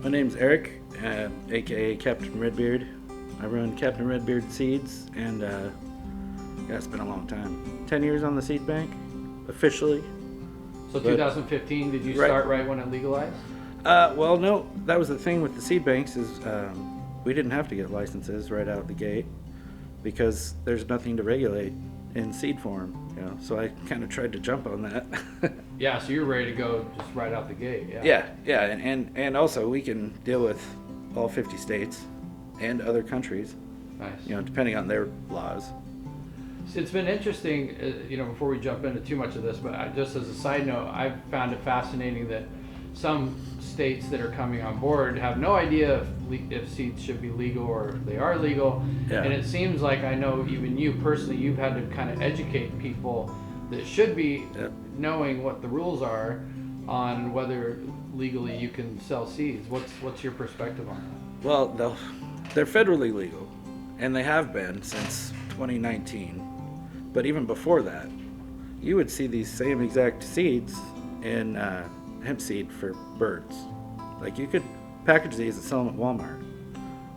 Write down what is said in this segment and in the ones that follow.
My name's Eric, aka Captain Redbeard. I run Captain Redbeard Seeds, and it's been a long time. 10 years on the seed bank, officially. So 2015, did you start right when it legalized? Well, no, that was the thing with the seed banks is we didn't have to get licenses right out the gate because there's nothing to regulate in seed form, so I kind of tried to jump on that. Yeah, so you're ready to go just right out the gate. Yeah, and also we can deal with all 50 states and other countries, nice. Depending on their laws. So it's been interesting, before we jump into too much of this, but just as a side note, I've found it fascinating that some states that are coming on board have no idea if seeds should be legal or if they are legal. Yeah. And it seems like, I know even you personally, you've had to kind of educate people that should be knowing what the rules are on whether legally you can sell seeds. What's your perspective on that? Well, they're federally legal, and they have been since 2019. But even before that, you would see these same exact seeds in hemp seed for birds. Like, you could package these and sell them at Walmart.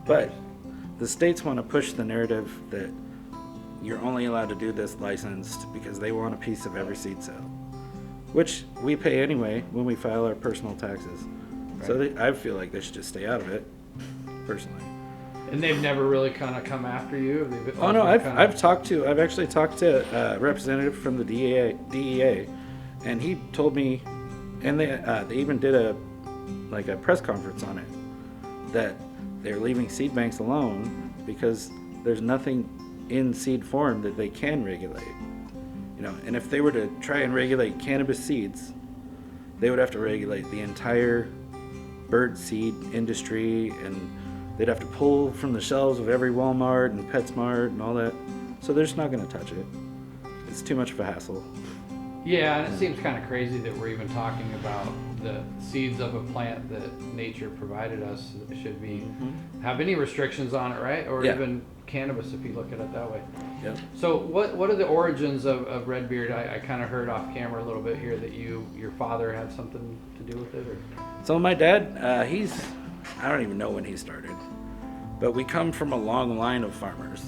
But the states want to push the narrative that you're only allowed to do this licensed because they want a piece of every seed sale, which we pay anyway when we file our personal taxes. Right. So I feel like they should just stay out of it, personally. And they've never really kind of come after you? Oh no, I've actually talked to a representative from the DEA, and he told me, and they even did a press conference on it, that they're leaving seed banks alone because there's nothing in seed form that they can regulate. And if they were to try and regulate cannabis seeds, they would have to regulate the entire bird seed industry, and they'd have to pull from the shelves of every Walmart and PetSmart and all that. So they're just not going to touch it. It's too much of a hassle. Yeah, and it seems kind of crazy that we're even talking about the seeds of a plant that nature provided us should be have any restrictions on it, right? Or even cannabis, if you look at it that way. Yep. So what are the origins of Redbeard? I kind of heard off camera a little bit here that your father had something to do with it, or? So my dad, I don't even know when he started, but we come from a long line of farmers.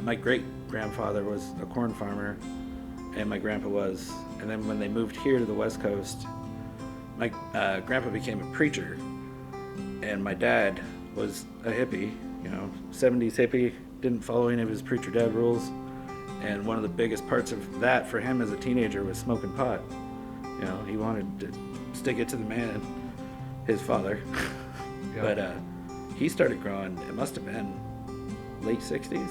My great-grandfather was a corn farmer, and my grandpa was. And then when they moved here to the West Coast, my grandpa became a preacher, and my dad was a hippie, 70s hippie, didn't follow any of his preacher dad rules. And one of the biggest parts of that for him as a teenager was smoking pot. He wanted to stick it to the man, his father. Yeah. But he started growing, it must have been late 60s.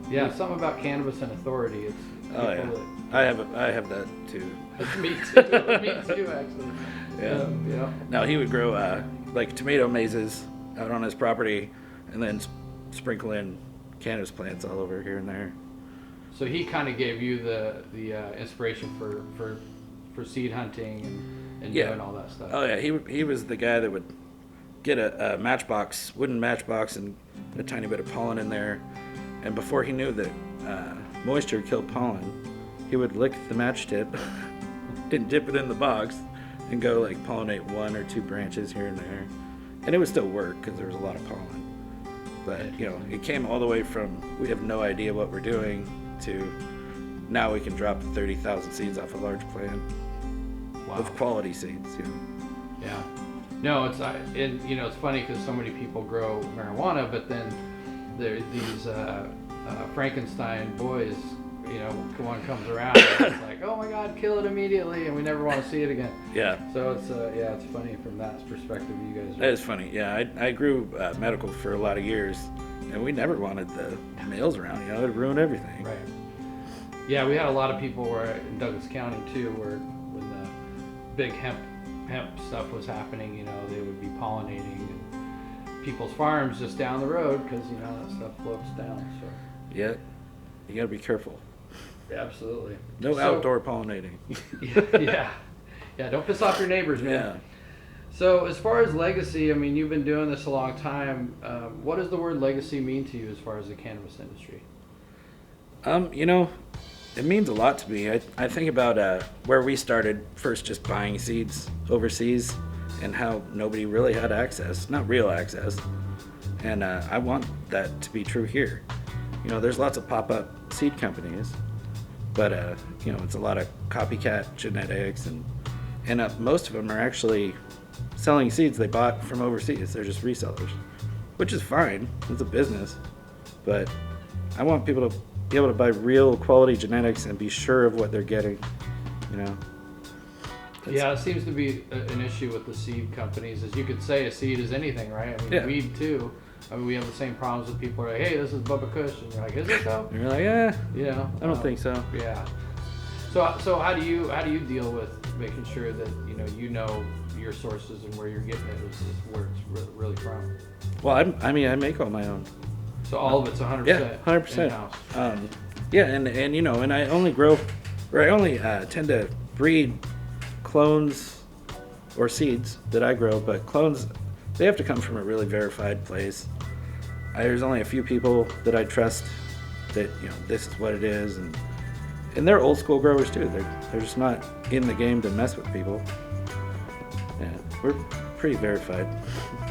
Yeah, something about cannabis and authority. I have that too. Me too, actually. Yeah. Now he would grow tomato mazes out on his property, and then sprinkle in cannabis plants all over here and there. So he kind of gave you the inspiration for seed hunting and doing all that stuff. Oh yeah, he was the guy that would get a wooden matchbox, and a tiny bit of pollen in there, and before he knew that moisture killed pollen, he would lick the match tip and dip it in the box and go pollinate 1 or 2 branches here and there, and it would still work because there was a lot of pollen. But it came all the way from we have no idea what we're doing to now we can drop 30,000 seeds off a large plant. Wow. With quality seeds. Yeah. No, it's funny because so many people grow marijuana, but then there's these Frankenstein boys. One comes around and it's like, oh my God, kill it immediately, and we never want to see it again. Yeah. So it's funny from that perspective. You guys. That is funny. Yeah, I grew medical for a lot of years, and we never wanted the males around. It'd ruin everything. Right. Yeah, we had a lot of people in Douglas County too, where when the big hemp stuff was happening, they would be pollinating and people's farms just down the road because that stuff floats down. So. Yeah, you got to be careful. Yeah, absolutely. No outdoor pollinating. Yeah. Don't piss off your neighbors, man. Yeah. So as far as legacy, you've been doing this a long time. What does the word legacy mean to you as far as the cannabis industry? It means a lot to me. I think about where we started first, just buying seeds overseas, and how nobody really had access, not real access. And I want that to be true here. You know, there's lots of pop-up seed companies, but you know, it's a lot of copycat genetics, and most of them are actually selling seeds they bought from overseas. They're just resellers, which is fine. It's a business, but I want people to be able to buy real quality genetics and be sure of what they're getting. You know. Yeah, it seems to be an issue with the seed companies. As you could say, a seed is anything, right? I mean, weed too. I mean, we have the same problems with people are like, hey, this is Bubba Kush, and you're like, is it though? And you're like, yeah, You know, I don't think so. Yeah. So how do you deal with making sure that you know your sources and where you're getting it is where it's really from? Well, I mean, I make all my own. So all of it's 100%. Yeah, 100%. In-house. Yeah, and you know, and I only tend to breed clones or seeds that I grow, but clones, they have to come from a really verified place. There's only a few people that I trust that, you know, this is what it is, and they're old school growers too. They're just not in the game to mess with people. Yeah, we're pretty verified.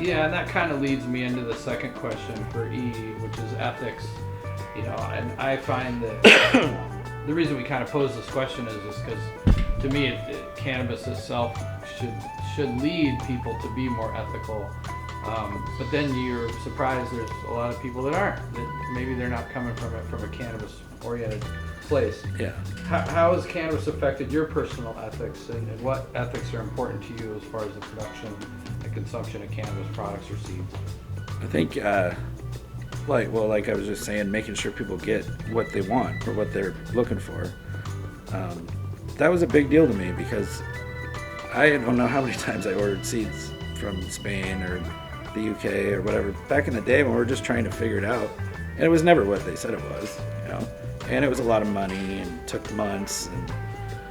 Yeah, and that kind of leads me into the second question for E, which is ethics. You know, and I find that the reason we kind of pose this question is just because, to me, cannabis itself should lead people to be more ethical. But then you're surprised there's a lot of people that aren't. That maybe they're not coming from a cannabis-oriented place. Yeah. How has cannabis affected your personal ethics, and what ethics are important to you as far as the production and consumption of cannabis products or seeds? I think, like I was just saying, making sure people get what they want or what they're looking for. That was a big deal to me because I don't know how many times I ordered seeds from Spain or the UK or whatever back in the day when we were just trying to figure it out, and it was never what they said it was, you know. And it was a lot of money and took months and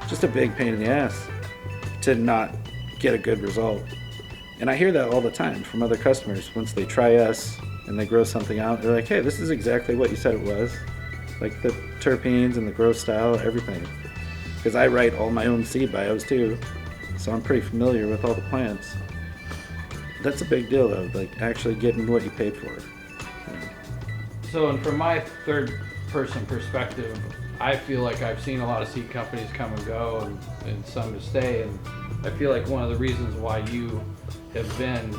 just a big pain in the ass to not get a good result. And I hear that all the time from other customers. Once they try us and they grow something out, they're like, hey, this is exactly what you said it was. Like the terpenes and the growth style, everything. Because I write all my own seed bios too, so I'm pretty familiar with all the plants. That's a big deal though, like actually getting what you paid for. Yeah. So, and from my third person perspective, I feel like I've seen a lot of seed companies come and go and some to stay, and I feel like one of the reasons why you have been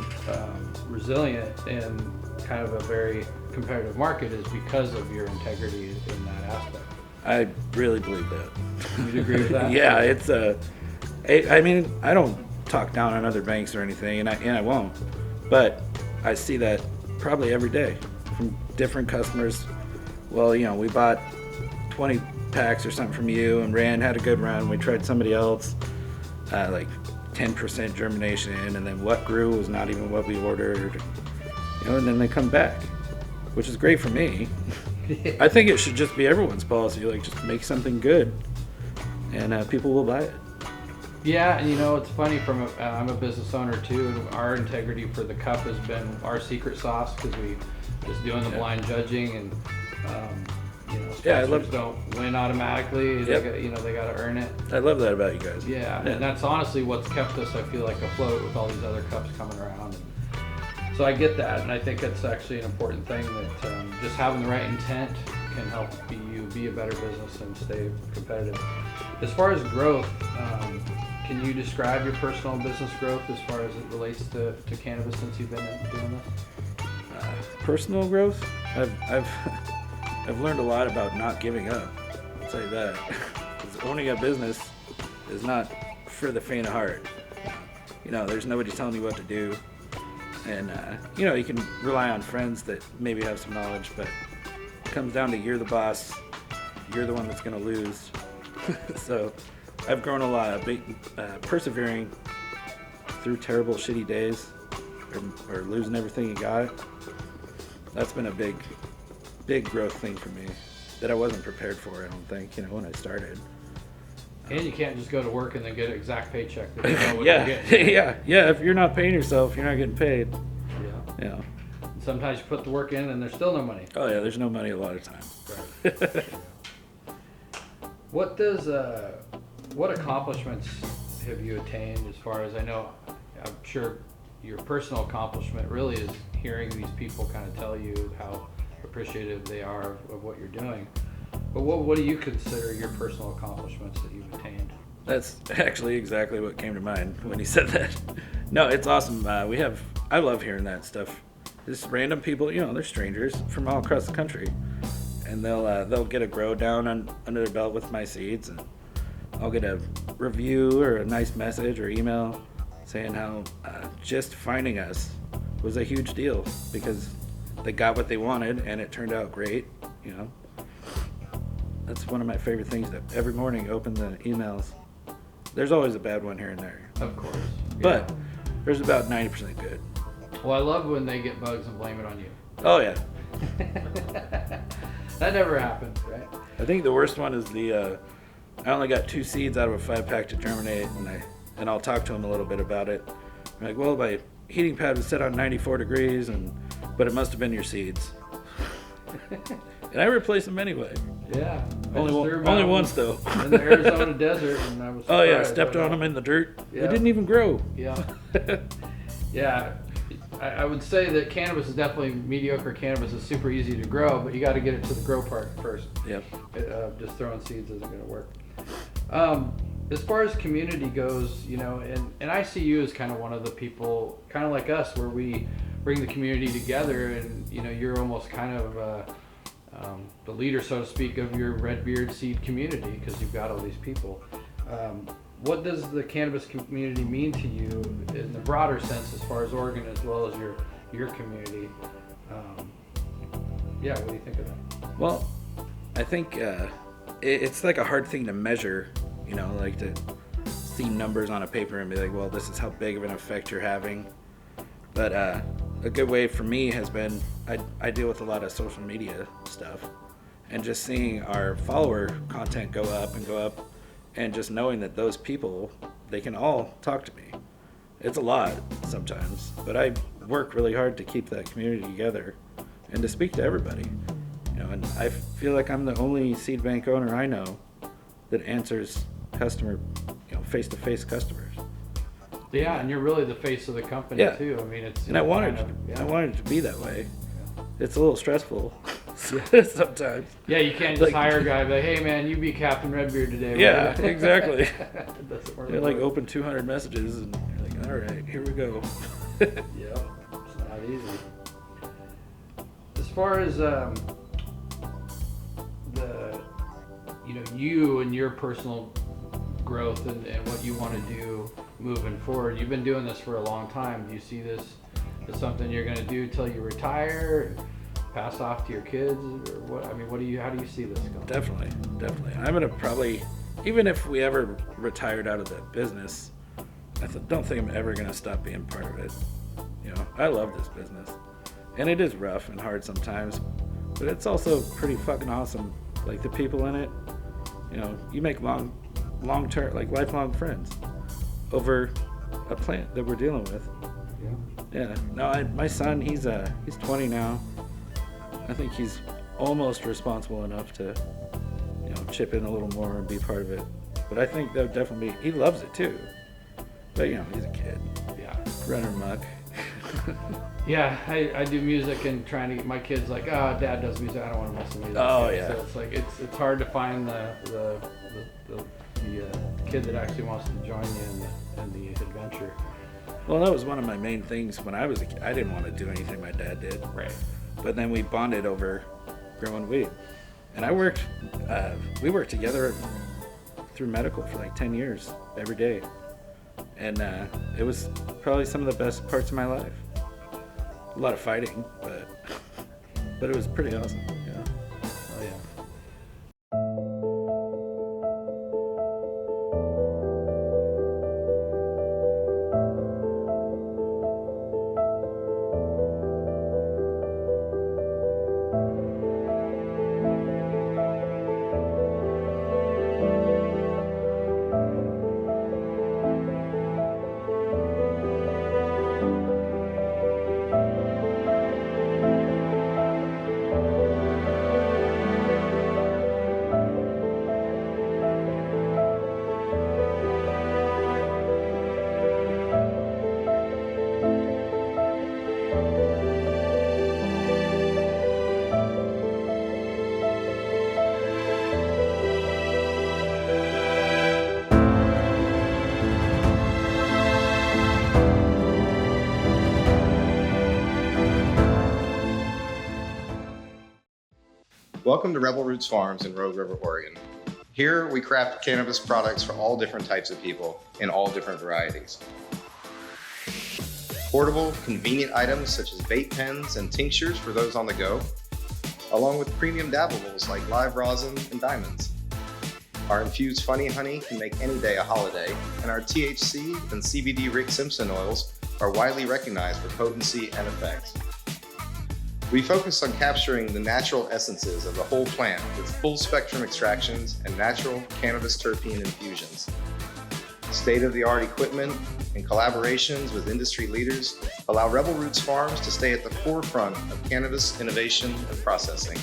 resilient in kind of a very competitive market is because of your integrity in that aspect. I really believe that. You'd agree with that? Yeah, it's I mean, I don't talk down on other banks or anything, and I won't, but I see that probably every day from different customers. Well, you know, we bought 20 packs or something from you and had a good run. We tried somebody else, like 10% germination, and then what grew was not even what we ordered, you know, and then they come back, which is great for me. I think it should just be everyone's policy, like just make something good, and people will buy it. Yeah, and you know, it's funny, I'm a business owner too, and our integrity for the cup has been our secret sauce, because we just doing the blind judging, and you know, sponsors don't win automatically. They got to earn it. I love that about you guys. Yeah, and that's honestly what's kept us, I feel like, afloat with all these other cups coming around. So I get that, and I think it's actually an important thing that just having the right intent can help you be a better business and stay competitive. As far as growth, can you describe your personal business growth as far as it relates to cannabis since you've been doing this? Personal growth? I've learned a lot about not giving up. I'll tell you that. 'Cause owning a business is not for the faint of heart. You know, there's nobody telling you what to do. And, you know, you can rely on friends that maybe have some knowledge, but it comes down to you're the boss. You're the one that's going to lose. So I've grown a lot. Persevering through terrible, shitty days or losing everything you got. That's been a big growth thing for me that I wasn't prepared for, I don't think, you know, when I started. And you can't just go to work and then get an exact paycheck that you know what you're getting. yeah. If you're not paying yourself, you're not getting paid. Yeah. And sometimes you put the work in and there's still no money. Oh yeah, there's no money a lot of time. Right. What accomplishments have you attained as far as I know? I'm sure your personal accomplishment really is hearing these people kind of tell you how appreciative they are of what you're doing. But what do you consider your personal accomplishments that you've attained? That's actually exactly what came to mind when you said that. No, it's awesome. I love hearing that stuff. Just random people, they're strangers from all across the country, and they'll get a grow down under their belt with my seeds, and I'll get a review or a nice message or email saying how just finding us was a huge deal because they got what they wanted and it turned out great. That's one of my favorite things. That every morning open the emails. There's always a bad one here and there, Of course. but there's about 90% good. Well, I love when they get bugs and blame it on you. Oh yeah. That never happened, right? I think the worst one is I only got 2 seeds out of a 5-pack to germinate, and I'll talk to them a little bit about it. I'm like, well, my heating pad was set on 94 degrees, but it must have been your seeds. And I replaced them anyway. Yeah. Only once though. In the Arizona desert, and I was Oh yeah, surprised. stepped on them in the dirt. Yeah. They didn't even grow. Yeah. Yeah. I would say that cannabis is definitely mediocre. Cannabis is super easy to grow, but you got to get it to the grow part first. Yep. Just throwing seeds isn't going to work. As far as community goes, and I see you as kind of one of the people, kind of like us, where we bring the community together, and you're almost kind of the leader, so to speak, of your Redbeard seed community because you've got all these people. What does the cannabis community mean to you in the broader sense, as far as Oregon as well as your community? Yeah, what do you think of that? Well, I think it's like a hard thing to measure, like to see numbers on a paper and be like, well, this is how big of an effect you're having. But a good way for me has been, I deal with a lot of social media stuff, and just seeing our follower content go up, and just knowing that those people, they can all talk to me. It's a lot sometimes, but I work really hard to keep that community together and to speak to everybody. And I feel like I'm the only seed bank owner I know that answers face-to-face customers. Yeah, and you're really the face of the company too. I mean, it's. And I wanted it to be that way. It's a little stressful sometimes. Yeah, you can't just hire a guy and be like, hey man, you be Captain Redbeard today. Yeah, right? exactly. It doesn't work. You open 200 messages and you're like, all right, here we go. Yeah, it's not easy. As far as you and your personal growth and what you want to do moving forward, you've been doing this for a long time. Do you see this as something you're going to do till you retire, pass off to your kids, or what? I mean, how do you see this going? Definitely. I'm gonna probably, even if we ever retired out of the business, don't think I'm ever gonna stop being part of it. I love this business, and it is rough and hard sometimes, but it's also pretty fucking awesome. Like the people in it, you make long-term, like lifelong friends over a plant that we're dealing with. Yeah. No, my son, he's 20 now. I think he's almost responsible enough to, chip in a little more and be part of it. But I think that would definitely he loves it too. But he's a kid. Yeah. Running amok. Yeah, I do music and trying to get my kids like, oh, Dad does music. I don't want to listen to music. Oh yeah. So it's like it's hard to find the kid that actually wants to join you in the adventure. Well, that was one of my main things when I was a kid. I didn't want to do anything my dad did. Right. But then we bonded over growing weed, and we worked together through medical for like 10 years every day, and it was probably some of the best parts of my life. A lot of fighting, but it was pretty awesome. Yeah. Oh yeah. Welcome to Rebel Roots Farms in Rogue River, Oregon. Here we craft cannabis products for all different types of people in all different varieties. Portable, convenient items such as vape pens and tinctures for those on the go, along with premium dabbables like live rosin and diamonds. Our infused funny honey can make any day a holiday, and our THC and CBD Rick Simpson oils are widely recognized for potency and effects. We focus on capturing the natural essences of the whole plant with full spectrum extractions and natural cannabis terpene infusions. State-of-the-art equipment and collaborations with industry leaders allow Rebel Roots Farms to stay at the forefront of cannabis innovation and processing.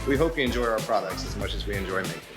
We hope you enjoy our products as much as we enjoy making them.